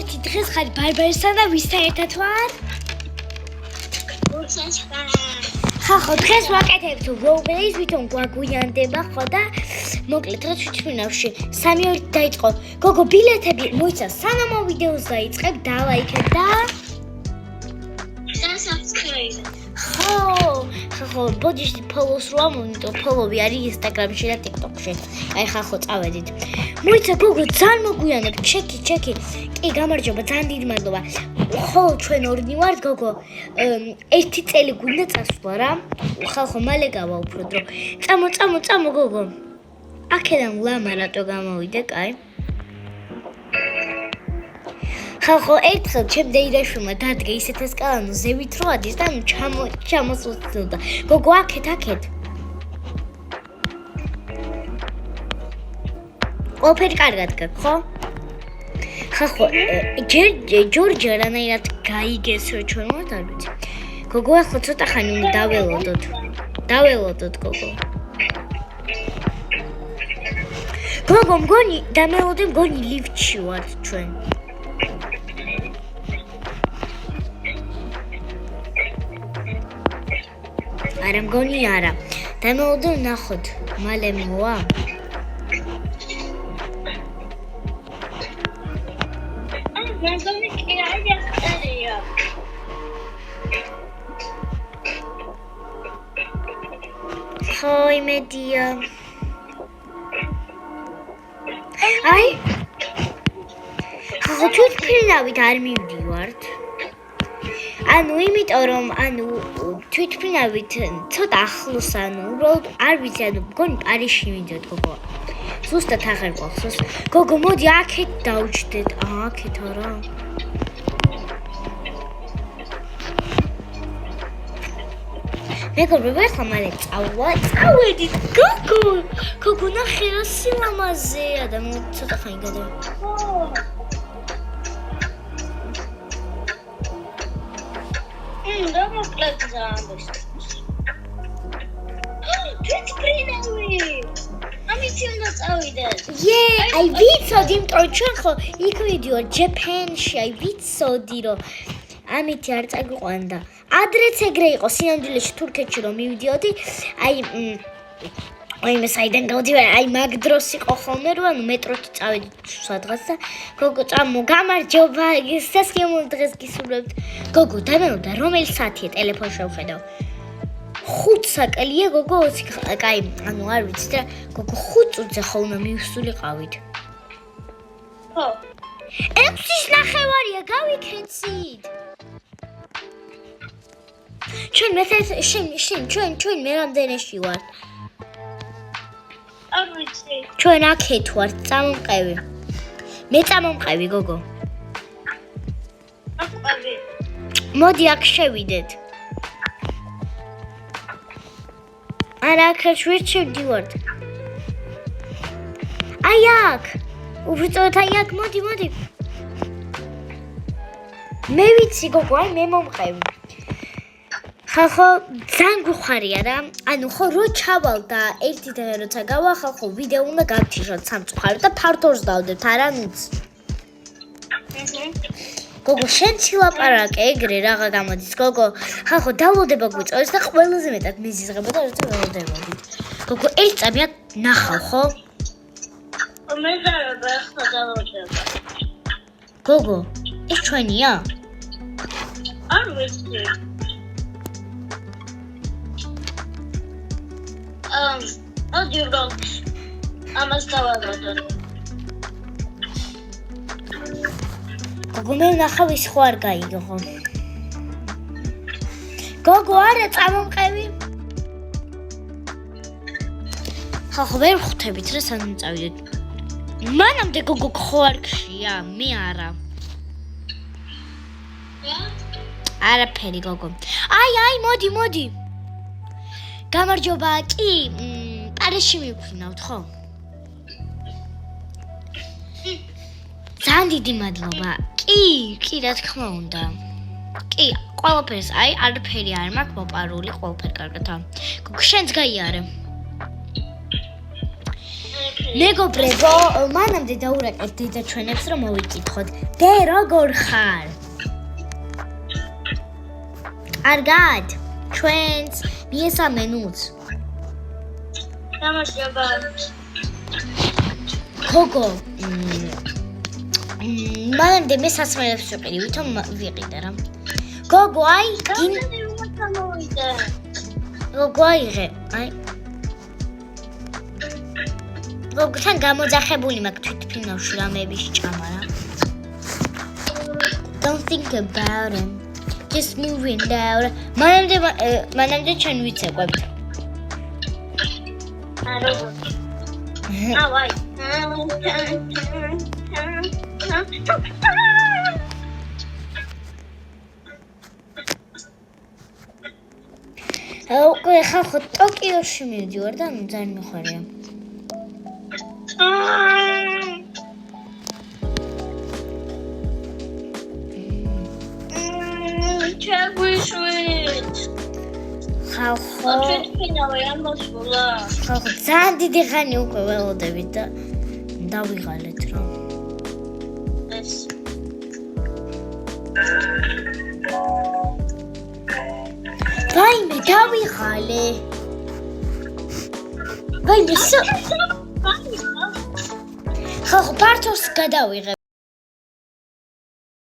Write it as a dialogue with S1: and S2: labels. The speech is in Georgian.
S1: ერთი დღეს ხარ ბარბარესთან და ვისთან ერთად ვარ? ხო, დღეს ვაკეთებ თუ როლპლეის ვითომ გვაგვიანდება ხო და მოკლედ რა თვითმფრინავში 3-2 დაიწყო. გოგო ბილეთები მოიცა სანამ ვიდეოს დაიწყებ დალაიქებ და
S2: subscribe.
S1: ხო, ბოდიშ ფოლოს რა მომიტო ფოლოვი არის ინსტაგრამში და ტიკტოკში. აი ხო წავედით. მოიცა გოგო ძალიან მოგვიანებ, ჩეკი. კი გამარჯობა, ძალიან დიდი მადლობა. ხო, ჩვენ ორნი ვართ გოგო. ერთი წელი გვინდა წასვლა რა. ხო, მალე გავა უფრო დრო. წამო გოგო. აქედან ლამა რატო გამოვიდე, კაი? ხო, ერთხელ ჩემ დეირაშვილმა დადგე ისეთ ესკალანო ზევით რო ადის და ჩამოსულდა. გოგო, აქეთ. ყველაფერი კარგად გაქვს, ხო? ხო, ჯორჯი რანაირად გაიგეს რომ ჩვენ ვართ, არ ვიცი. გოგო, ახლა ცოტა ხანი უნდა დაველოდოთ, გოგო. გოგო, მგონი ლიფტში ვართ ჩვენ. არა მგონი არა. დამელოდე ნახოთ, მალე მოვა. ხო, იმედია. აი. ხო, თვითმფრინავით არ მივდივართ. იმიტომ რომ თვითმფრინავით ცოტა ახლოს უბრალოდ არ ვიცი მგონი პარიზში მივიდეთ გოგო. ზუსტად აღარ გვახსოვს. გოგო, მოდი აქეთ დავჭდეთ. აქეთ არა. მეგობრებო, ახლა მალე წავედით. გოგო, ნახე რა სილამაზეა და ცოტა ხანი გადავა.
S2: და მოკლედ ზამბოს. თვითმფრინავი. ამით უნდა წავიდეთ.
S1: აი ვიცოდი, იმიტომ რომ ჩვენ ხო იქ ვიდეო ჯეპენში, აი ვიცოდი რომ ამით არ წაგვიყვანდა. ადრეც ეგრე იყო სინამდვილეში თურქეთში რომ მივიდიოდი, აი საიდან გავდივარ, აი მაგ დროს იყო ხოლმე რომ მეტროთი წავედი სადღაც და გოგო გამარჯობა, სასიამოვნო დღეს გისურვებთ. გოგო, დამელოდა რომელი საათია ტელეფონში ვხედავ. 5 საკელია გოგო, 20 კაი, არ ვიცი და გოგო 5 წუთზე ხოლმე მივსულიყავით.
S2: ხო.
S1: 6-ის ნახევარია, გავიქეცით. ჩვენ მე რამდენში ვართ?
S2: არ ვიცი.
S1: ჩვენ აქეთ ვართ, წამომყევი. მე წამომყევი გოგო.
S2: აკვები.
S1: მოდი აქ შევიდეთ. არა, აქ შევდივართ. აი აქ. უბრალოდ აი აქ, მოდი. მე ვიცი გოგო, აი მე მომყევი. ხო, ძალიან გვხარია რა. ხო რო ჩავალ და ერთი დღე როცა გავა, ხო ვიდეო უნდა გავთიშოთ სამწუხაროდ და ფართორს დავდებთ, არა ნუც. გოგო, შენ ცილაპარაკე ეგრე რაღა გამოდის, გოგო. ხო, დავალდება გვიწევს და ყველაზე მეტად მეზიზღება და როცა ველოდებოდით. გოგო, ერთ წამი აქ ნახავ, ხო?
S2: მე ზარება ახლა დავალდება.
S1: გოგო, ეს ჩვენია?
S2: არ ვიცი. აუდიობროქს ამას დავაგდოთ.
S1: გოგო, მე ნახავ ის ხო არ გაიგო. გოგო, არა წამომყევი. ხო, ვერ ხვდებით რა სანამ წავიდეთ. მანამდე გოგო ხო არ გშია, მე არა. არაფერი გოგო. აი, მოდი. გამარჯობა, კი, პარიზში მივფრინავთ, ხო? ძალიან დიდი მადლობა. კი, რა თქმა უნდა. კი, ყველაფერს, აი, არაფერი არ მაქვს მოპარული, ყველაფერი კარგად. გოგო, შენც გაიარე. მეგობრებო, მანამდე დაურეკეთ დედაჩვენებს რომ მოვიკითხოთ. დე როგორ ხარ? კარგად. ჩვენს მიესალმენუც.
S2: გამარჯობა.
S1: გოგო. მანამდე მე სასმელებს ვიყიდი, ვითომ ვიყიდე რა. გოგო, აი, გოგო აიღე, აი. გოგოთან გამოძახებული მაქვს თვითფრინავში რამეების ჭამა რა. Don't think about it. Just moving down. მანამდე ჩვენ ვიცეკვებთ.
S2: ავაი.
S1: უკვე ხალხო ტოკიოში მივდივარ და ძალიან მიხვარია.
S2: ჩაგვიშვით.
S1: ხალხო
S2: თვითფრინავი ამოსულა.
S1: ხალხო ძალიან დიდი ხანი უკვე ველოდებით და დავიღალეთ რა.
S2: ეს
S1: ვაიმე დავიღალე. ვაიმე ხალხო პარტოს გადავიღე.